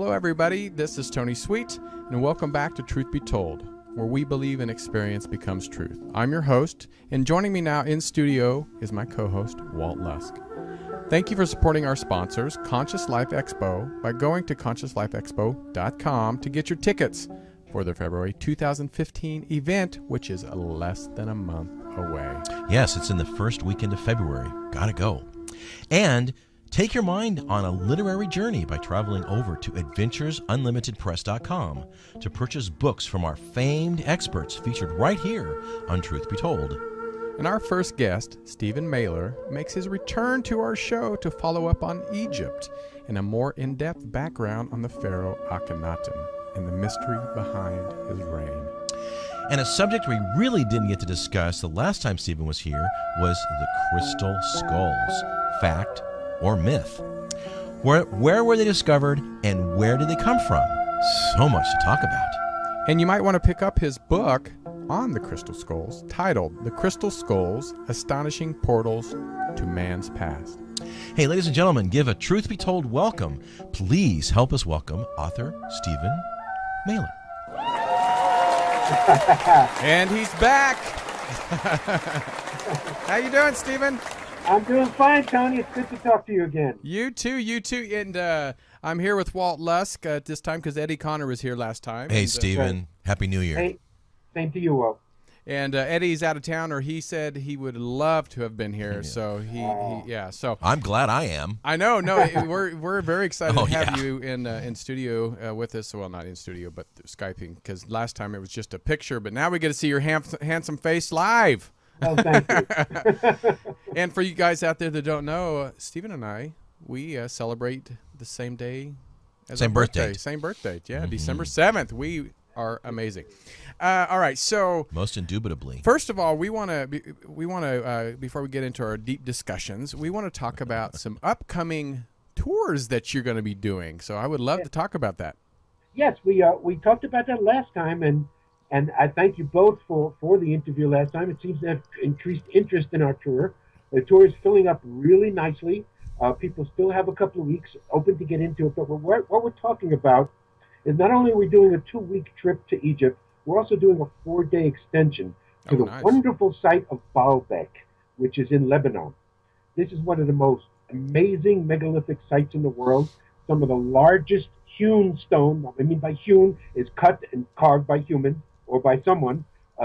Hello, everybody. This is Tony Sweet, and welcome back to Truth Be Told, where we believe in experience becomes truth. I'm your host, and joining me now in studio is my co-host, Walt Lusk. Thank you for supporting our sponsors, Conscious Life Expo, by going to consciouslifeexpo.com to get your tickets for the February 2015 event, which is less than a month away. Yes, it's in the first weekend of February. Gotta go. And take your mind on a literary journey by traveling over to adventuresunlimitedpress.com to purchase books from our famed experts featured right here on Truth Be Told. And our first guest, Stephen Mehler, makes his return to our show to follow up on Egypt and a more in-depth background on the pharaoh Akhenaten and the mystery behind his reign. And a subject we really didn't get to discuss the last time Stephen was here was the crystal skulls. Fact or myth? Where were they discovered and where did they come from? So much to talk about. And you might want to pick up his book on the crystal skulls, titled The Crystal Skulls, Astonishing Portals to Man's Past. Hey, ladies and gentlemen, give a Truth Be Told welcome. Please help us welcome author Stephen Mehler. And he's back. How you doing, Stephen? I'm doing fine, Tony. It's good to talk to you again. You too. And I'm here with Walt Lusk at this time because Eddie Connor was here last time. Hey, and, Stephen. Happy New Year. Hey, same to you, Walt. And Eddie's out of town, or he said he would love to have been here. Yeah. So So I'm glad I am. I know. No, we're very excited to have you in studio with us. Well, not in studio, but Skyping, because last time it was just a picture, but now we get to see your handsome face live. Oh, thank you. And for you guys out there that don't know, Stephen and I, we celebrate the same day as Same our birthday. Same birthday, yeah, December 7th. We are amazing. All right, so Most indubitably. first of all, we want to before we get into our deep discussions, we want to talk about some upcoming tours that you're going to be doing. So I would love to talk about that. Yes, we talked about that last time, and I thank you both for the interview last time. It seems to have increased interest in our tour. The tour is filling up really nicely. People still have a couple of weeks open to get into it, but what we're talking about is not only are we doing a 2-week trip to Egypt, we're also doing a 4-day extension to the wonderful site of Baalbek, which is in Lebanon. This is one of the most amazing megalithic sites in the world. Some of the largest hewn stone, what I mean by hewn is cut and carved by humans or by someone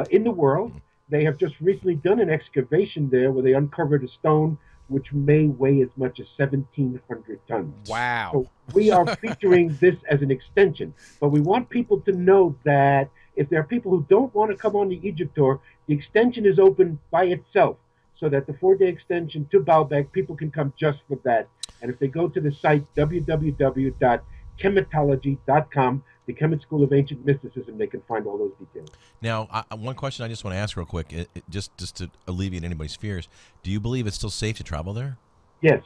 in the world. They have just recently done an excavation there where they uncovered a stone which may weigh as much as 1,700 tons. Wow. So we are featuring this as an extension, but we want people to know that if there are people who don't want to come on the Egypt tour, the extension is open by itself, so that the 4-day extension to Baalbek, people can come just for that. And if they go to the site www.chematology.com, the Kemet School of Ancient Mysticism, they can find all those details. Now, one question I just want to ask real quick, just to alleviate anybody's fears. Do you believe it's still safe to travel there? Yes.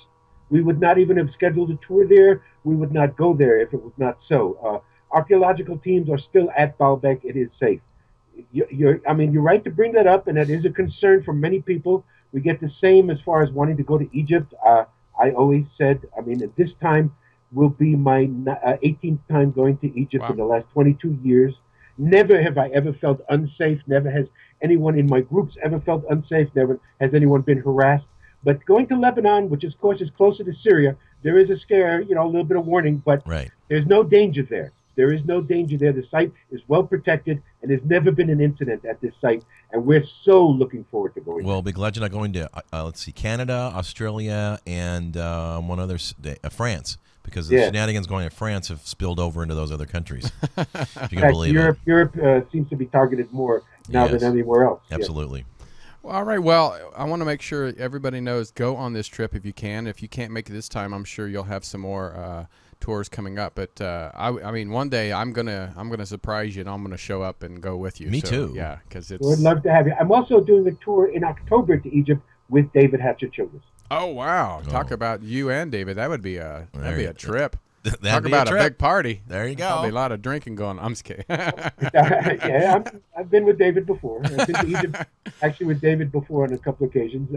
We would not even have scheduled a tour there. We would not go there if it was not so. Archaeological teams are still at Baalbek. It is safe. You're right to bring that up, and that is a concern for many people. We get the same as far as wanting to go to Egypt. I always said, at this time will be my 18th time going to Egypt in the last 22 years. Never have I ever felt unsafe. Never has anyone in my groups ever felt unsafe. Never has anyone been harassed. But going to Lebanon, which of course is closer to Syria, there is a scare, a little bit of warning, but there's no danger there. There is no danger there. The site is well protected, and there's never been an incident at this site, and we're so looking forward to going. Well, be glad you're not going to, Canada, Australia, and one other, France, because the shenanigans going to France have spilled over into those other countries. If you can believe Europe, it. Europe seems to be targeted more now than anywhere else. Absolutely. Yes. Well, all right. Well, I want to make sure everybody knows, go on this trip if you can. If you can't make it this time, I'm sure you'll have some more tours coming up. But one day I'm gonna surprise you, and I'm gonna show up and go with you. Me too. Yeah, because it's. We'd love to have you. I'm also doing a tour in October to Egypt with David Hatcher Childress. Oh wow! Talk about you and David. That would be a trip. Talk about a big party. There you go. Probably a lot of drinking going on. I'm just kidding. I've been with David before. I've been to Egypt actually with David before on a couple occasions.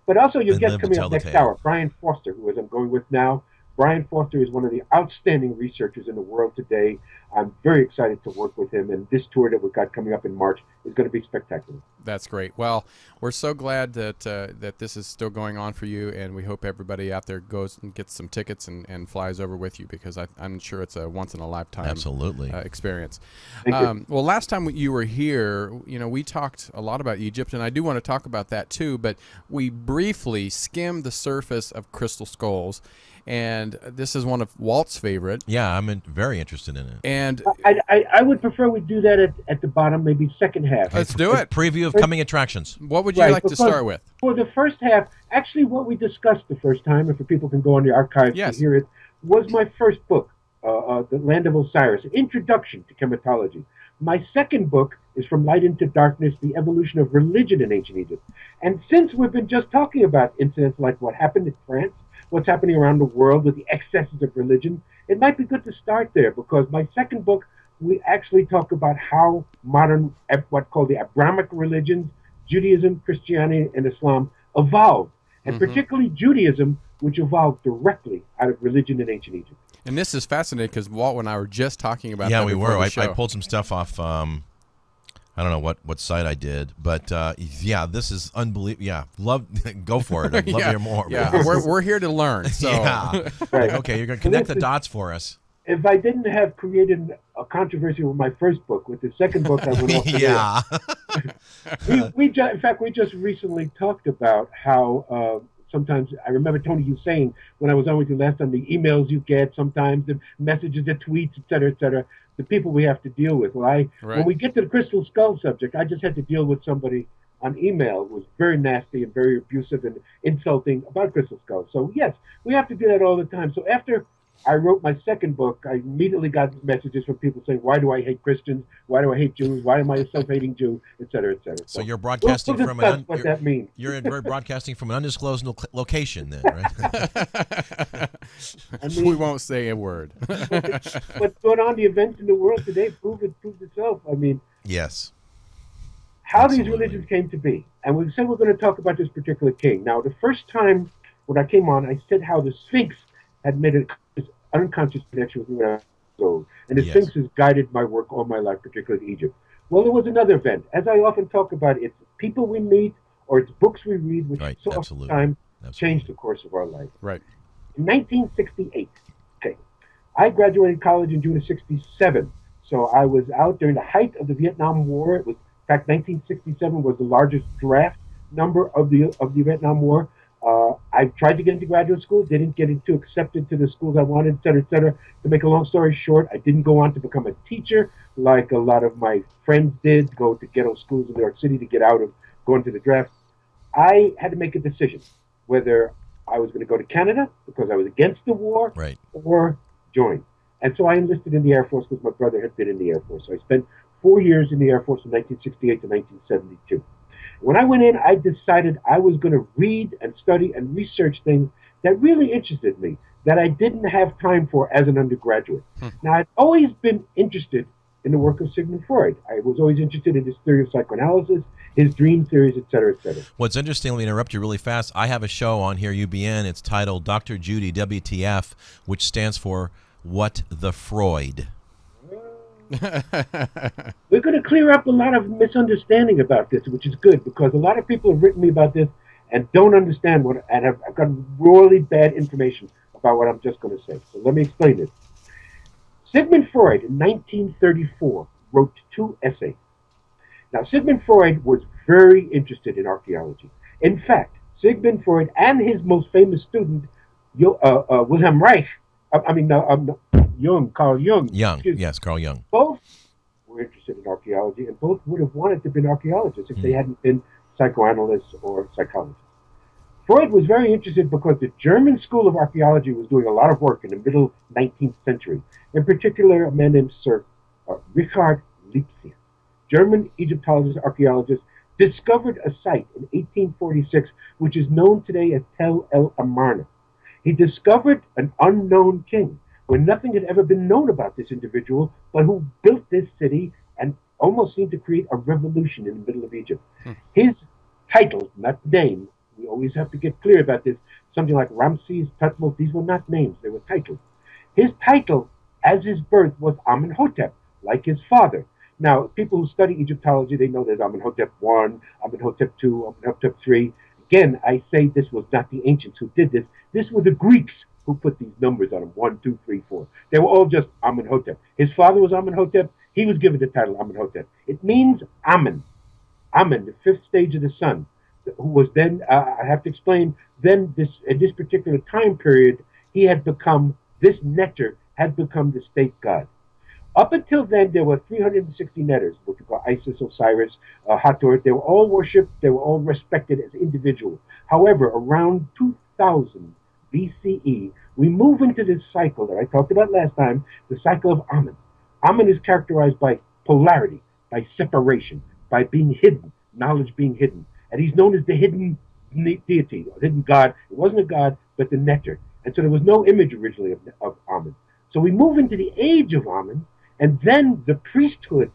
But also your guest coming up next hour, Brian Foster, who I'm going with now, Brian Foster is one of the outstanding researchers in the world today. I'm very excited to work with him, and this tour that we've got coming up in March is going to be spectacular. That's great. Well, we're so glad that that this is still going on for you, and we hope everybody out there goes and gets some tickets and flies over with you, because I'm sure it's a once-in-a-lifetime Absolutely. Experience. Thank you. Well, last time you were here, we talked a lot about Egypt, and I do want to talk about that too, but we briefly skimmed the surface of crystal skulls. And this is one of Walt's favorite. Yeah, I'm very interested in it. And I would prefer we do that at the bottom, maybe second half. let's do it. Preview of coming attractions. What would you like to start with? For the first half, actually what we discussed the first time, and for people can go on the archives Yes. to hear it, was my first book, The Land of Osiris, Introduction to Chematology. My second book is From Light into Darkness, The Evolution of Religion in Ancient Egypt. And since we've been just talking about incidents like what happened in France, what's happening around the world with the excesses of religion, it might be good to start there, because my second book, we actually talk about how modern, what called the Abrahamic religions, Judaism, Christianity, and Islam evolved, and particularly Judaism, which evolved directly out of religion in ancient Egypt. And this is fascinating because Walt and I were just talking about Yeah, that we before were. the show. I pulled some stuff off. I don't know what site I did, but yeah, this is unbelievable. Yeah, go for it. I'd love to hear more. Yeah, we're here to learn. So. Yeah. Right. Okay, you're going to connect the dots for us. If I didn't have created a controversy with my first book, with the second book, I went off the Yeah. in fact, we just recently talked about how sometimes, I remember, Tony, you saying when I was on with you last time, the emails you get sometimes, the messages, the tweets, et cetera, the people we have to deal with. Well, when we get to the crystal skull subject, I just had to deal with somebody on email who was very nasty and very abusive and insulting about crystal skulls. So, yes, we have to do that all the time. So after I wrote my second book, I immediately got messages from people saying, why do I hate Christians? Why do I hate Jews? Why am I a self-hating Jew? Et cetera, et cetera. So you're broadcasting we'll from discuss what that means. You're broadcasting from an undisclosed location, then, right? I mean, We won't say a word. what's going on, the events in the world today proves itself. I mean, Yes. how Absolutely. these religions came to be. And we said we're going to talk about this particular king. Now, the first time when I came on, I said how the Sphinx had made an unconscious connection with me when I was old. And the Yes. Sphinx has guided my work all my life, particularly in Egypt. Well, there was another event. As I often talk about, it's people we meet or it's books we read, which Right, so absolutely. often Absolutely. change the course of our life. Right. In 1968, okay, I graduated college in June of 67. So I was out during the height of the Vietnam War. It was, in fact, 1967 was the largest draft number of the Vietnam War. I tried to get into graduate school, didn't get into accepted to the schools I wanted, et cetera, et cetera. To make a long story short, I didn't go on to become a teacher like a lot of my friends did, go to ghetto schools in New York City to get out of going to the draft. I had to make a decision whether I was going to go to Canada because I was against the war, Right. or join. And so I enlisted in the Air Force because my brother had been in the Air Force. So I spent 4 years in the Air Force from 1968 to 1972. When I went in, I decided I was going to read and study and research things that really interested me, that I didn't have time for as an undergraduate. Now, I'd always been interested in the work of Sigmund Freud. I was always interested in his theory of psychoanalysis, his dream theories, et cetera, et cetera. What's interesting, let me interrupt you really fast. I have a show on here, UBN. It's titled Dr. Judy, WTF, which stands for What the Freud. We're going to clear up a lot of misunderstanding about this, which is good, because a lot of people have written me about this and don't understand and have got really bad information about what I'm just going to say. So let me explain this. Sigmund Freud, in 1934, wrote 2 essays. Now, Sigmund Freud was very interested in archaeology. In fact, Sigmund Freud and his most famous student, Wilhelm Reich, Carl Jung. Yes, Carl Jung. Both were interested in archaeology, and both would have wanted to be archaeologists if they hadn't been psychoanalysts or psychologists. Freud was very interested because the German school of archaeology was doing a lot of work in the middle 19th century. In particular, a man named Sir Richard Lipsius, German Egyptologist, archaeologist, discovered a site in 1846 which is known today as Tel El Amarna. He discovered an unknown king when nothing had ever been known about this individual, but who built this city and almost seemed to create a revolution in the middle of Egypt. His title, not name, we always have to get clear about this. Something like Ramses, Thutmose, these were not names, they were titles. His title, as his birth, was Amenhotep, like his father. Now, people who study Egyptology, they know there's Amenhotep I, Amenhotep II, Amenhotep III. Again, I say this was not the ancients who did this. This were the Greeks who put these numbers on them, 1, 2, 3, 4. They were all just Amenhotep. His father was Amenhotep. He was given the title Amenhotep. It means Amen. Amen, the fifth stage of the sun, who was then, I have to explain, then in this particular time period, he had become, this Neter had become the state god. Up until then, there were 360 Neters, what we call Isis, Osiris, Hathor. They were all worshipped. They were all respected as individuals. However, around 2000 BCE, we move into this cycle that I talked about last time, the cycle of Amen. Amen is characterized by polarity, by separation, by being hidden, knowledge being hidden. And he's known as the hidden deity, or hidden god. It wasn't a god, but the Neter. And so there was no image originally of Amen. So we move into the age of Amen, and then the priesthood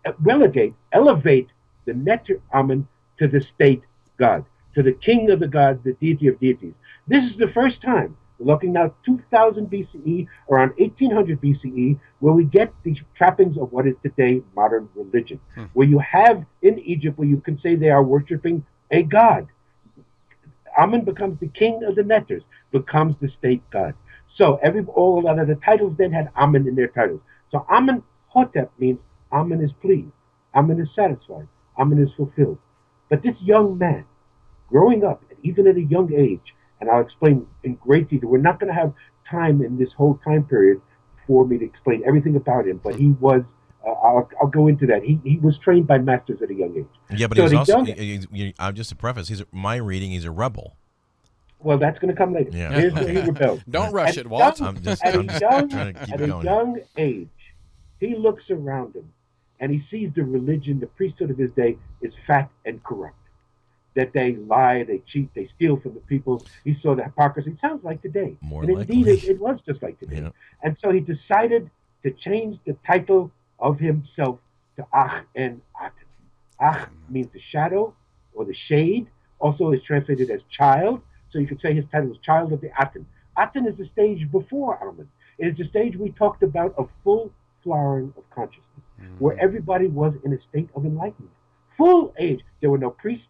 elevate the Neter Amen to the state god, to the king of the gods, the deity of deities. This is the first time, we're looking now 2000 BCE, around 1800 BCE, where we get the trappings of what is today modern religion, where you have in Egypt, where you can say they are worshiping a god. Amen becomes the king of the Neters, becomes the state god. So all of the titles then had Amen in their titles. So Amenhotep means Amen is pleased, Amen is satisfied, Amen is fulfilled. But this young man, growing up, even at a young age, and I'll explain in great detail, we're not going to have time in this whole time period for me to explain everything about him, but he was, I'll go into that. He was trained by masters at a young age. Yeah, but so he was also, just to preface, my reading, he's a rebel. Well, that's going to come later. Yeah. Here's where he rebelled. Don't rush it, Walt. At a young age, he looks around him, and he sees the religion, the priesthood of his day is fat and corrupt. That they lie, they cheat, they steal from the people. He saw the hypocrisy. It sounds like today. More and likely. Indeed, it was just like today. Yeah. And so he decided to change the title of himself to Akhenaten. Ach means the shadow or the shade. Also is translated as child. So you could say his title was Child of the Aten. Aten is the stage before Amen. It is the stage we talked about of full flowering of consciousness, where everybody was in a state of enlightenment. Full age. There were no priests.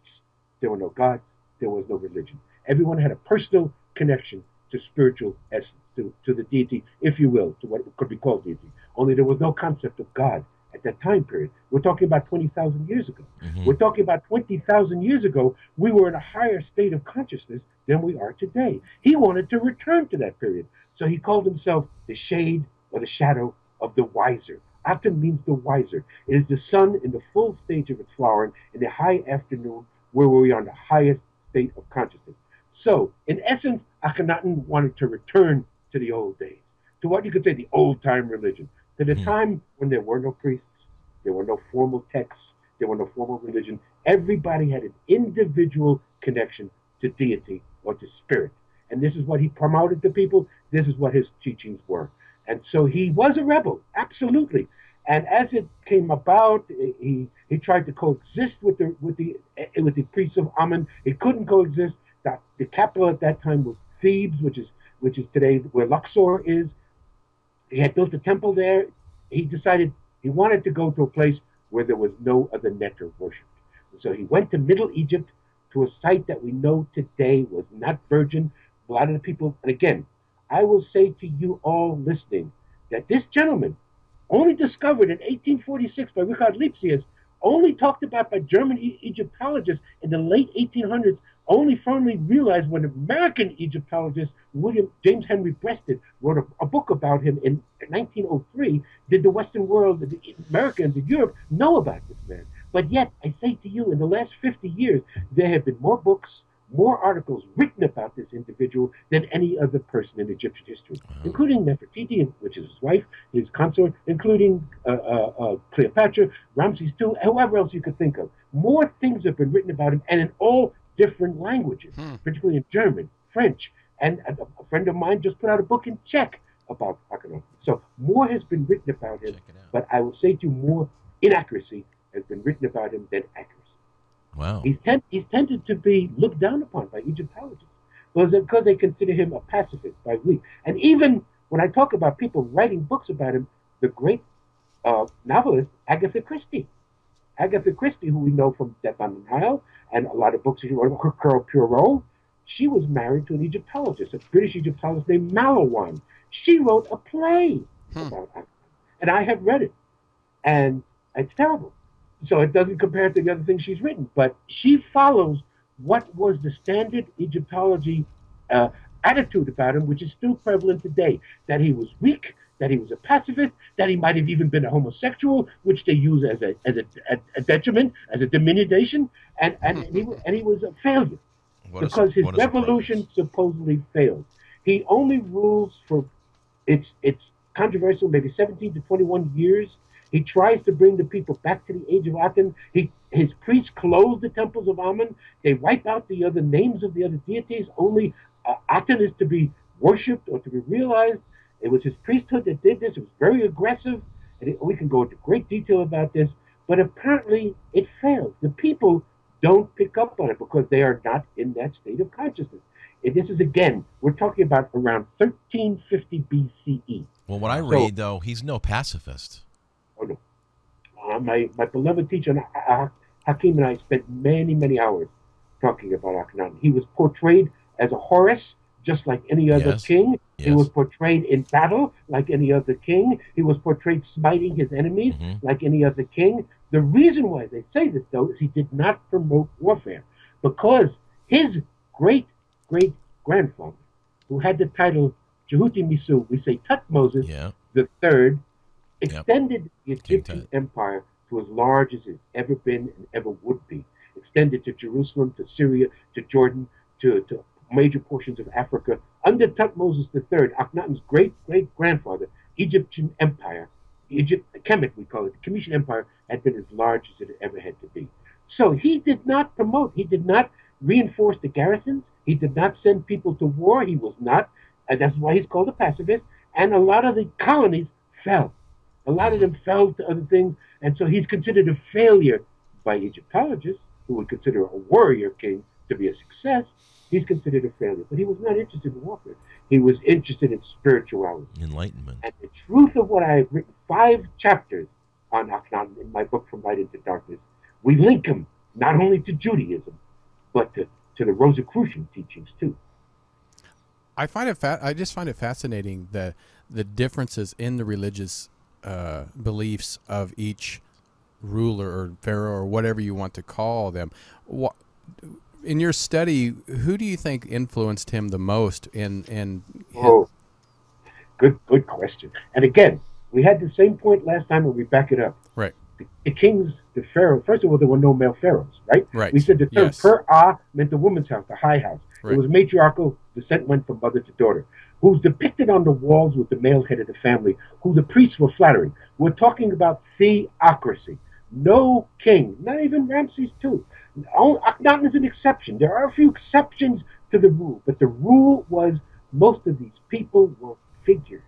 There were no gods. There was no religion. Everyone had a personal connection to spiritual essence, to the deity, if you will, to what could be called deity. Only there was no concept of God at that time period. We're talking about 20,000 years ago. We're talking about 20,000 years ago, we were in a higher state of consciousness than we are today. He wanted to return to that period. So he called himself the shade or the shadow of the wiser. Aten means the wiser. It is the sun in the full stage of its flowering in the high afternoon, where we are in the highest state of consciousness. So, in essence, Akhenaten wanted to return to the old days, to what you could say the old-time religion, to the time when there were no priests, there were no formal texts, there were no formal religion. Everybody had an individual connection to deity or to spirit. And this is what he promoted to people. This is what his teachings were. And so he was a rebel, absolutely. And as it came about, he tried to coexist with the priests of Amen. It couldn't coexist. The capital at that time was Thebes, which is today where Luxor is. He had built a temple there. He decided he wanted to go to a place where there was no other Neter worshipped. And so he went to Middle Egypt, to a site that we know today was not virgin. A lot of the people, and again, I will say to you all listening that this gentleman, only discovered in 1846 by Richard Lipsius, only talked about by German Egyptologists in the late 1800s, only firmly realized when American Egyptologist James Henry Breasted wrote a book about him in 1903, did the Western world, the Americans in Europe, know about this man. But yet, I say to you, in the last 50 years, there have been more books, more articles written about this individual than any other person in Egyptian history, including Nefertiti, which is his wife, his consort, including Cleopatra, Ramses II, whoever else you could think of. More things have been written about him, and in all different languages, particularly in German, French, and a friend of mine just put out a book in Czech about Akhenaten. So more has been written about him, but I will say to you, more inaccuracy has been written about him than accuracy. Wow. He's tended to be looked down upon by Egyptologists because they consider him a pacifist by we. And even when I talk about people writing books about him, the great novelist Agatha Christie. Agatha Christie, who we know from Death on the Nile and a lot of books she wrote, Hercule Poirot, she was married to an Egyptologist, a British Egyptologist named Malawan. She wrote a play about Akhenaten, and I have read it, and it's terrible. So it doesn't compare to the other things she's written, but she follows what was the standard Egyptology attitude about him, which is still prevalent today, that he was weak, that he was a pacifist, that he might have even been a homosexual, which they use as a detriment, as a diminution, and he was a failure because his revolution supposedly failed. He only rules for it's controversial, maybe 17 to 21 years. He tries to bring the people back to the age of Aten. His priests close the temples of Amun. They wipe out the other names of the other deities. Only Aten is to be worshipped or to be realized. It was his priesthood that did this. It was very aggressive. And we can go into great detail about this. But apparently it failed. The people don't pick up on it because they are not in that state of consciousness. And this is, again, we're talking about around 1350 BCE. Well, what I read, though, he's no pacifist. Oh, no. My beloved teacher, Hakim, and I spent many, many hours talking about Akhenaten. He was portrayed as a Horus, just like any other king. Yes. He was portrayed in battle like any other king. He was portrayed smiting his enemies like any other king. The reason why they say this, though, is he did not promote warfare, because his great-great-grandfather, who had the title Jehuti Misu, we say Tutmosis the Third, extended the Egyptian empire to as large as it's ever been and ever would be. Extended to Jerusalem, to Syria, to Jordan, to major portions of Africa. Under Tutmosis III, Akhenaten's great-great-grandfather, Egyptian empire, Kemet we call it, the Comitian empire, had been as large as it ever had to be. So he did not promote, he did not reinforce the garrisons, he did not send people to war, he was not, and that's why he's called a pacifist, and a lot of the colonies fell. A lot of them fell to other things, and so he's considered a failure by Egyptologists, who would consider a warrior king to be a success. He's considered a failure, but he was not interested in warfare. He was interested in spirituality. Enlightenment. And the truth of what I have written, 5 chapters on Akhenaten in my book, From Light into Darkness, we link him not only to Judaism, but to the Rosicrucian teachings too. I just find it fascinating that the differences in the religious beliefs of each ruler or pharaoh or whatever you want to call them. In your study, who do you think influenced him the most? Oh, good question. And again, we had the same point last time, and we back it up. Right. The kings, the pharaoh. First of all, there were no male pharaohs, right? Right. We said the term per-ah meant the woman's house, the high house. Right. It was matriarchal. Descent went from mother to daughter. Who's depicted on the walls with the male head of the family, who the priests were flattering. We're talking about theocracy. No king, not even Ramses II. Akhenaten is an exception. There are a few exceptions to the rule, but the rule was most of these people were figures.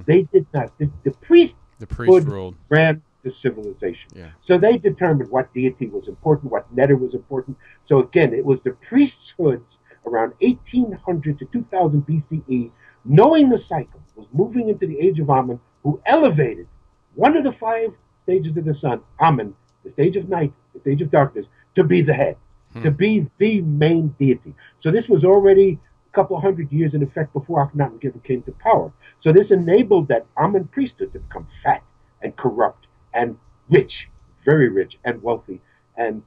They did not. The priest ruled. Ran the civilization. Yeah. So they determined what deity was important, what netter was important. So again, it was the priesthoods around 1800 to 2000 BCE, knowing the cycle, was moving into the age of Amun, who elevated one of the 5 stages of the sun, Amun, the stage of night, the stage of darkness, to be the head, to be the main deity. So this was already a couple hundred years in effect before Akhenaten came to power. So this enabled that Amun priesthood to become fat and corrupt and rich, very rich and wealthy, and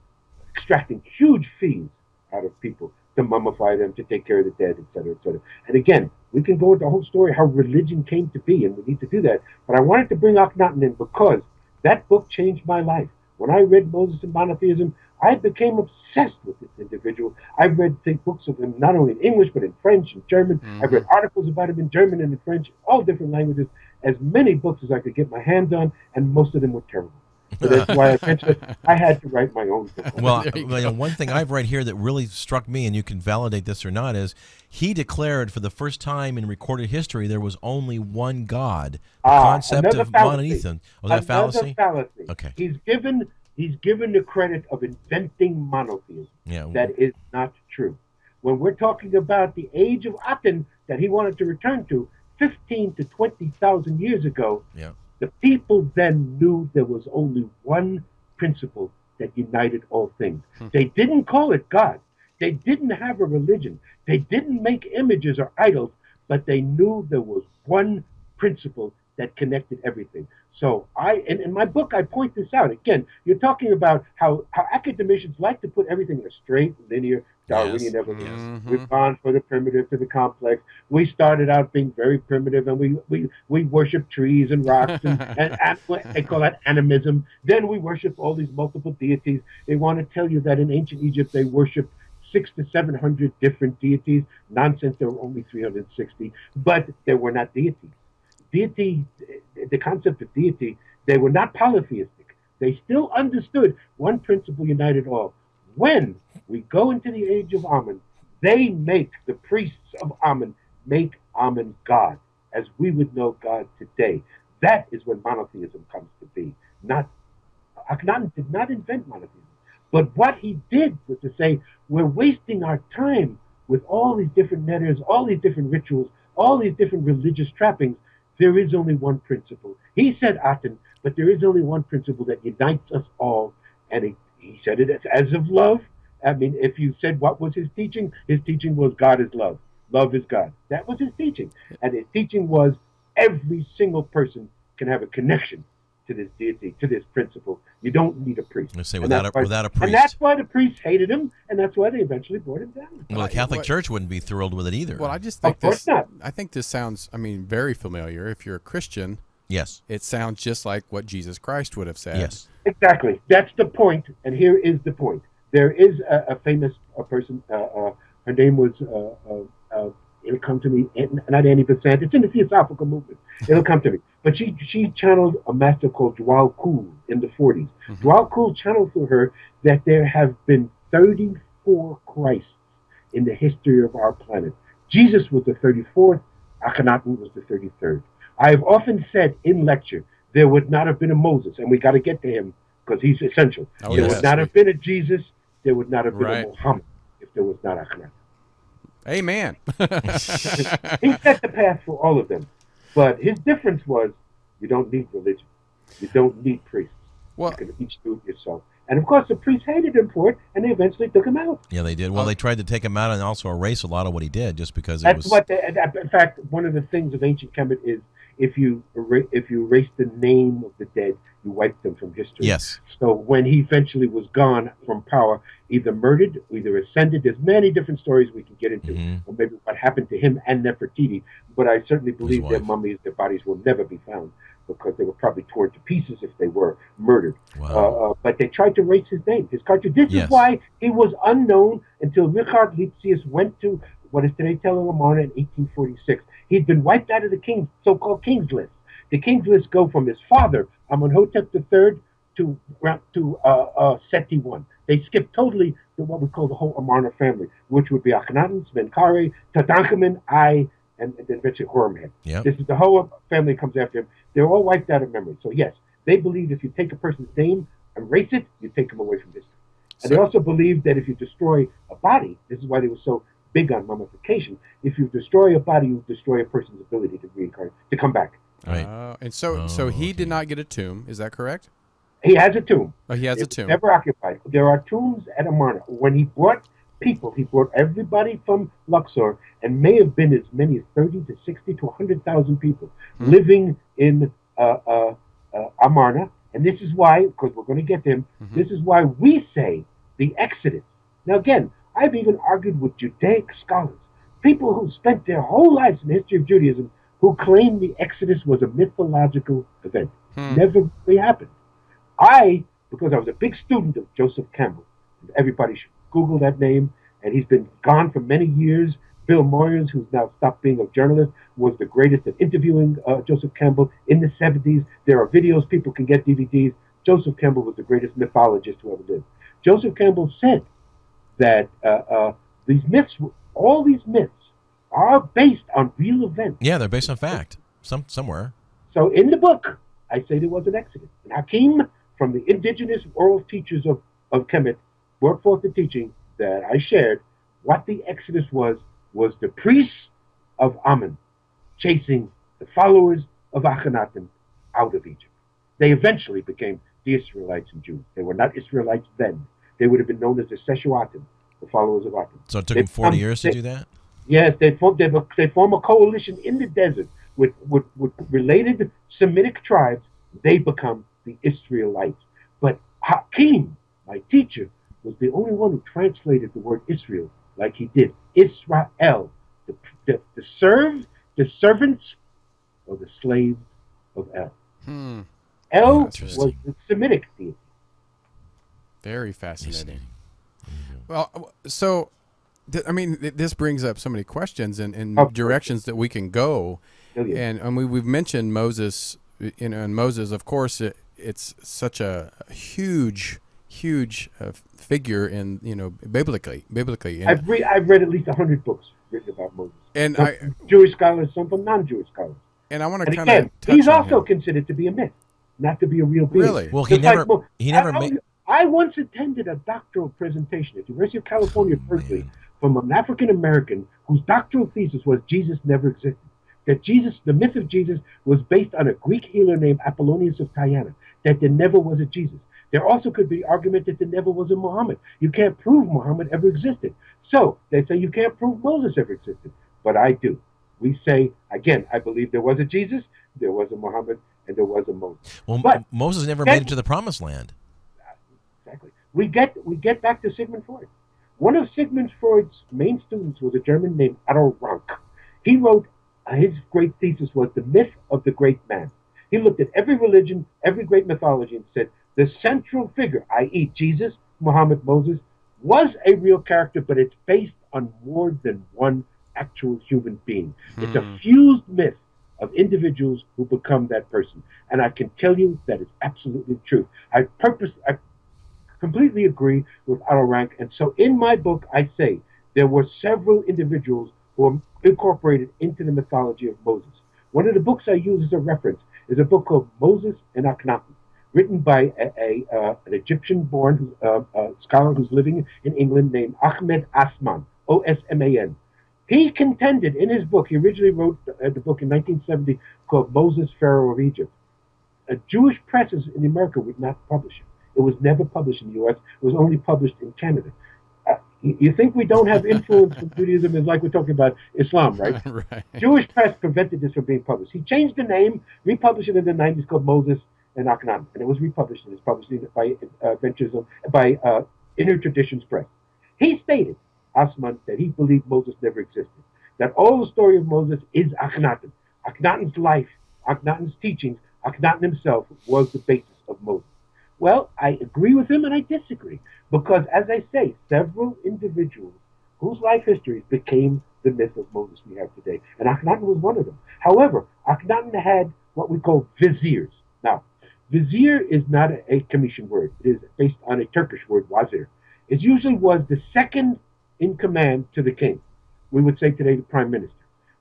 extracting huge fees out of people to mummify them, to take care of the dead, etc., etc. And again, we can go into the whole story how religion came to be, and we need to do that. But I wanted to bring Akhenaten in because that book changed my life. When I read Moses and Monotheism, I became obsessed with this individual. I've read books of him not only in English, but in French and German. I've read articles about him in German and in French, all different languages, as many books as I could get my hands on, and most of them were terrible. So that's why I had to write my own book. Well, one thing I've read here that really struck me, and you can validate this or not, is he declared for the first time in recorded history there was only one God. The concept of monotheism. Was that a fallacy? Fallacy. Okay. He's given He's given the credit of inventing monotheism. Yeah. That is not true. When we're talking about the age of Aten that he wanted to return to 15 to 20,000 years ago, Yeah. the people then knew there was only one principle that united all things. They didn't call it God. They didn't have a religion. They didn't make images or idols, but they knew there was one principle that connected everything. So in my book, I point this out. Again, you're talking about how academicians like to put everything in a straight, linear, Darwinian evolution. We've gone from the primitive to the complex. We started out being very primitive, and we worship trees and rocks, and they call that animism. Then we worship all these multiple deities. They want to tell you that in ancient Egypt they worshiped 600 to 700 different deities. Nonsense, there were only 360, but there were not deities. Deity, the concept of deity, they were not polytheistic. They still understood one principle united all. When we go into the age of Amen, the priests of Amen make Amen God, as we would know God today. That is when monotheism comes to be. Akhenaten did not invent monotheism. But what he did was to say, we're wasting our time with all these different letters, all these different rituals, all these different religious trappings. There is only one principle. He said Aten, but there is only one principle that unites us all. And he said it as of love. I mean, if you said what was his teaching was God is love. Love is God. That was his teaching. And his teaching was every single person can have a connection to this deity, to this principle. You don't need a priest. I say without a priest. And that's why the priests hated him, and that's why they eventually brought him down. Well, the Catholic Church wouldn't be thrilled with it either. Well, I just think I think this sounds, very familiar. If you're a Christian, yes, it sounds just like what Jesus Christ would have said. Yes, exactly. That's the point, and here is the point. There is a famous person. Her name was. It'll come to me. Not Annie Besant. It's in the Theosophical movement. It'll come to me. But she channeled a master called Dwal Kul in the 40s. Dwal Kul channeled through her that there have been 34 Christs in the history of our planet. Jesus was the 34th. Akhenaten was the 33rd. I have often said in lecture, there would not have been a Moses, and we got to get to him because he's essential. There would not have been a Jesus. There would not have been a Muhammad if there was not Akhenaten. Amen. He set the path for all of them. But his difference was, you don't need religion. You don't need priests. Well, you can each do it yourself. And of course, the priests hated him for it, and they eventually took him out. Yeah, they did. Well, they tried to take him out and also erase a lot of what he did, just because That's what. In fact, one of the things of ancient Kemet is if you erase the name of the dead, you wipe them from history. Yes. So when he eventually was gone from power, either murdered, either ascended, there's many different stories we can get into, or maybe what happened to him and Nefertiti. But I certainly believe their mummies, their bodies will never be found because they were probably torn to pieces if they were murdered. Wow. But they tried to erase his name, his cartoon. This is why he was unknown until Richard Lipsius went to what is today Tel Amarna in 1846. He'd been wiped out of the so-called King's List. The King's List go from his father, Amenhotep III, to Seti I. They skip totally to what we call the whole Amarna family, which would be Akhenaten, Smenkhare, Tutankhamun, and then eventually Horemheb. Yep. This is the whole family comes after him. They're all wiped out of memory. So yes, they believe if you take a person's name, erase it, you take them away from history. And they also believe that if you destroy a body, this is why they were so big on mummification. If you destroy a body, you destroy a person's ability to reincarnate, to come back. Right. And so he did not get a tomb. Is that correct? He has a tomb. Oh, he has a tomb. Never occupied. There are tombs at Amarna. When he brought people, he brought everybody from Luxor, and may have been as many as 30 to 60 to 100,000 people living in Amarna. And this is why, because we're going to get to him, this is why we say the Exodus. Now, again, I've even argued with Judaic scholars, people who spent their whole lives in the history of Judaism, who claim the Exodus was a mythological event. Never really happened. Because I was a big student of Joseph Campbell, everybody should Google that name, and he's been gone for many years. Bill Moyers, who's now stopped being a journalist, was the greatest at interviewing Joseph Campbell in the 70s. There are videos, people can get DVDs. Joseph Campbell was the greatest mythologist who ever lived. Joseph Campbell said that these myths, all these myths, are based on real events. Yeah, they're based on fact, somewhere. So in the book, I say there was an Exodus. And Hakim from the indigenous oral teachers of Kemet brought forth the teaching that I shared. What the Exodus was the priests of Ammon chasing the followers of Akhenaten out of Egypt. They eventually became the Israelites and Jews. They were not Israelites then. They would have been known as the Seshuatim, the followers of Aten. So it took them 40 years to do that? Yes, they form a coalition in the desert with related Semitic tribes. They become the Israelites. But Hakim, my teacher, was the only one who translated the word Israel like he did. Israel, the servants, or the slaves of El. El was the Semitic deity. Very fascinating. Well, so, I mean, this brings up so many questions and directions that we can go. And we've mentioned Moses, and Moses, of course, it's such a huge figure in, biblically. And I've read at least 100 books written about Moses. And some from Jewish scholars, some from non-Jewish scholars. And I want to kind of touch he's on also him. considered to be a myth, not to be a real being. Really? Well, he never made. I once attended a doctoral presentation at the University of California, Berkeley, from an African American whose doctoral thesis was Jesus never existed. That the myth of Jesus, was based on a Greek healer named Apollonius of Tyana. That there never was a Jesus. There also could be argument that there never was a Muhammad. You can't prove Muhammad ever existed. So they say you can't prove Moses ever existed. But I do. We say, again, I believe there was a Jesus, there was a Muhammad, and there was a Moses. Well, but Moses never made it to the Promised Land. Exactly. We get back to Sigmund Freud. One of Sigmund Freud's main students was a German named Otto Rank. He wrote, his great thesis was The Myth of the Great Man. He looked at every religion, every great mythology, and said the central figure, i.e. Jesus, Muhammad, Moses, was a real character, but it's based on more than one actual human being. It's a fused myth of individuals who become that person. And I can tell you that is absolutely true. I completely agree with Otto Rank. And so in my book, I say there were several individuals who were incorporated into the mythology of Moses. One of the books I use as a reference is a book called Moses and Akhenaten, written by an Egyptian-born scholar who's living in England named Ahmed Asman, Osman. He contended in his book, he originally wrote the book in 1970 called Moses, Pharaoh of Egypt. Jewish presses in America would not publish it. It was never published in the U.S. It was only published in Canada. You think we don't have influence from Judaism is like we're talking about Islam, right? Right. Jewish press prevented this from being published. He changed the name, republished it in the 90s called Moses and Akhenaten, and it was republished, and it's published by Inner Traditions Press. He stated, Asman, that he believed Moses never existed, that all the story of Moses is Akhenaten. Akhenaten's life, Akhenaten's teachings, Akhenaten himself was the basis of Moses. Well, I agree with him and I disagree, because, as I say, several individuals whose life histories became the myth of Moses we have today, and Akhenaten was one of them. However, Akhenaten had what we call viziers. Now, vizier is not a Commission word. It is based on a Turkish word, wazir. It usually was the second in command to the king. We would say today the prime minister.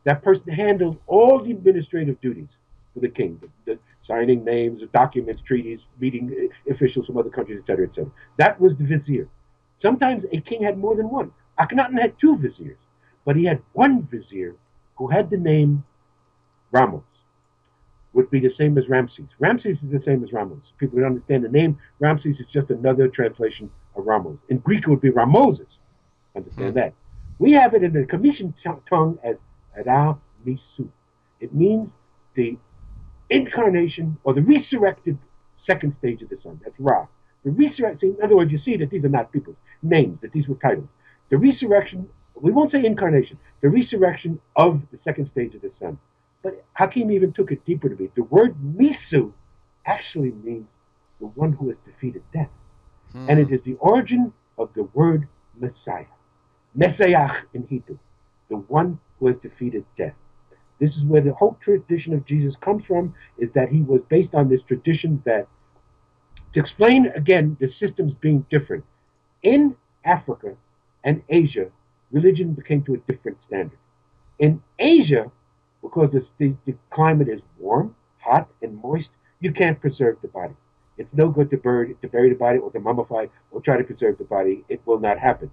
That person handled all the administrative duties for the king, the signing names, documents, treaties, meeting officials from other countries, etc., etc. That was the vizier. Sometimes a king had more than one. Akhenaten had two viziers, but he had one vizier who had the name Ramos, would be the same as Ramses. Ramses is the same as Ramos. People don't understand the name. Ramses is just another translation of Ramos. In Greek, it would be Ramoses. Understand that. We have it in the Commission tongue as Ra Misu. It means the incarnation or the resurrected second stage of the sun. That's Ra. The resurrection, in other words, you see that these are not people's names, that these were titles. The resurrection, we won't say incarnation, the resurrection of the second stage of the sun. But Hakim even took it deeper to me. The word Misu actually means the one who has defeated death. And it is the origin of the word Messiah. Messiah in Hebrew, the one who has defeated death. This is where the whole tradition of Jesus comes from, is that he was based on this tradition that, to explain again the systems being different, in Africa and Asia, religion became to a different standard. In Asia, because the climate is warm, hot, and moist, you can't preserve the body. It's no good to bury the body or to mummify or try to preserve the body. It will not happen.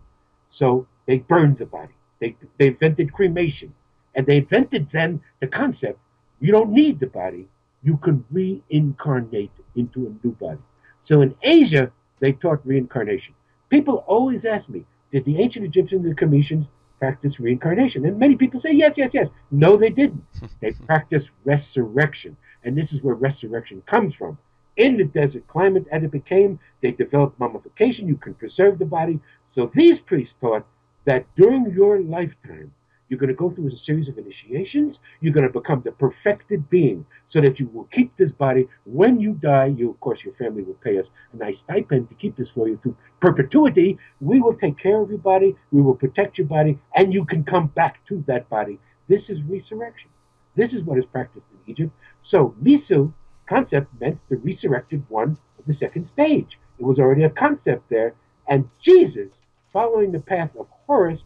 So they burned the body. They invented cremation. And they invented then the concept, you don't need the body. You can reincarnate into a new body. So in Asia, they taught reincarnation. People always ask me, did the ancient Egyptians and the Cometians practice reincarnation? And many people say, yes, yes, yes. No, they didn't. They practiced resurrection. And this is where resurrection comes from. In the desert climate, as it became, they developed mummification. You can preserve the body. So these priests taught that during your lifetime, you're going to go through a series of initiations. You're going to become the perfected being so that you will keep this body. When you die, of course, your family will pay us a nice stipend to keep this for you through perpetuity. We will take care of your body. We will protect your body, and you can come back to that body. This is resurrection. This is what is practiced in Egypt. So Misu concept meant the resurrected one of the second stage. It was already a concept there. And Jesus, following the path of Horus,